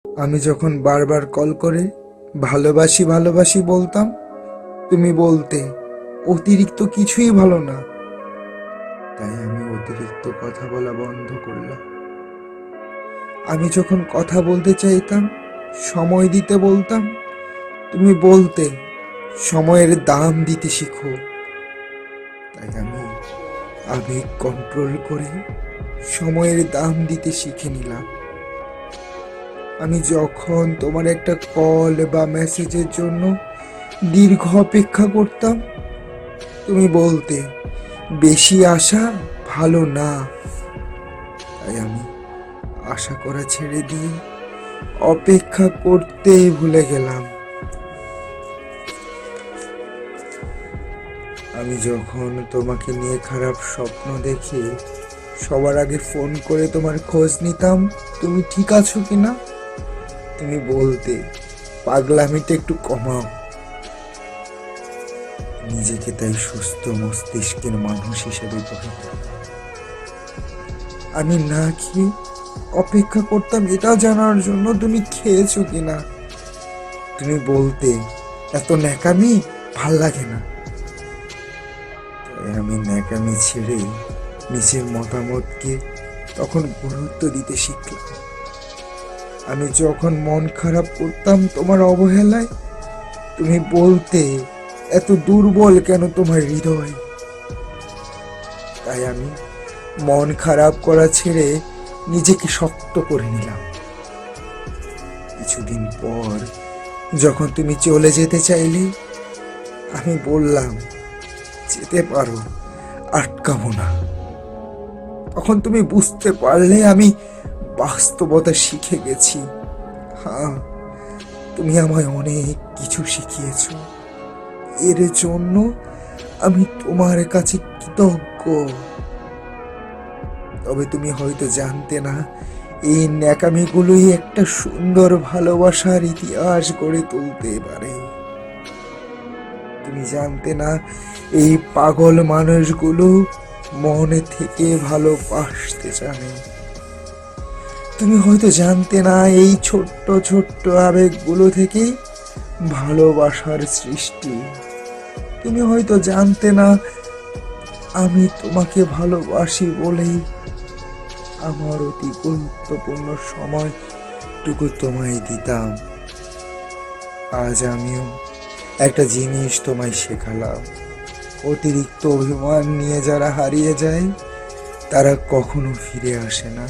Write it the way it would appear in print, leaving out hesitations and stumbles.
আমি যখন বারবার কল করে ভালোবাসি ভালোবাসি বলতাম, তুমি বলতে অতিরিক্ত কিছুই ভালো না। তাই আমি অতিরিক্ত কথা বলা বন্ধ করলাম। আমি যখন কথা বলতে চাইতাম, সময় দিতে বলতাম, তুমি বলতে সময়ের দাম দিতে শিখো। তাই আমি আবেগ কন্ট্রোল করে সময়ের দাম দিতে শিখে নিলাম। আমি যখন তোমার একটা কল বা মেসেজের জন্য দীর্ঘ অপেক্ষা করতাম, তুমি বলতে বেশি আশা ভালো না। তাই আমি আশা করা ছেড়ে দিয়ে অপেক্ষা করতেই ভুলে গেলাম। আমি যখন তোমাকে নিয়ে খারাপ স্বপ্ন দেখি, সবার আগে ফোন করে তোমার খোঁজ নিতাম, তুমি ঠিক আছো কিনা। তুমি বলতে পাগলামিটা একটু কমাও। নিজেকে তাই সুস্থ মস্তিষ্কের মানুষ হিসেবে গড়ে তোলো। আমি না খেয়ে অপেক্ষা করতাম এটা জানার জন্য তুমি খেয়েছো কিনা। তুমি বলতে এত ন্যাকামি ভাল লাগে না। তাই আমি ন্যাকামি ছেড়ে নিজের মতামতকে তখন গুরুত্ব দিতে শিখলাম। আমি যখন মন খারাপ করতাম তোমার অবহেলায়, তুমি বলতে এত দুর্বল কেন তোমার হৃদয়। তাই আমি মন খারাপ করা ছেড়ে নিজেকে শক্ত করে নিলাম। কিছুদিন পর যখন তুমি চলে যেতে চাইলে, আমি বললাম যেতে পারো, আটকাবো না। তখন তুমি বুঝতে পারলে আমি বাস্তবতা শিখে গেছি। হ্যাঁ, তুমি আমায় অনেক কিছু শিখিয়েছো। এর জন্য আমি তোমার কাছে কৃতজ্ঞ। তবে তুমি হয়তো জানতে না, এই ন্যাকামিগুলোই একটা সুন্দর ভালোবাসার ইতিহাস গড়ে তুলতে পারে। তুমি জানতে না, এই পাগল মানুষগুলো মনে থেকে ভালোবাসতে জানে। তুমি হয়তো জানতে না, এই ছোট্ট ছোট্ট আবেগগুলো থেকেই ভালোবাসার সৃষ্টি। তুমি হয়তো জানতে না, আমি তোমাকে ভালোবাসি বলেই আমার অতি গুরুত্বপূর্ণ সময়টুকু তোমায় দিতাম। আজ আমিও একটা জিনিস তোমায় শেখালাম, অতিরিক্ত অভিমান নিয়ে যারা হারিয়ে যায়, তারা কখনো ফিরে আসে না।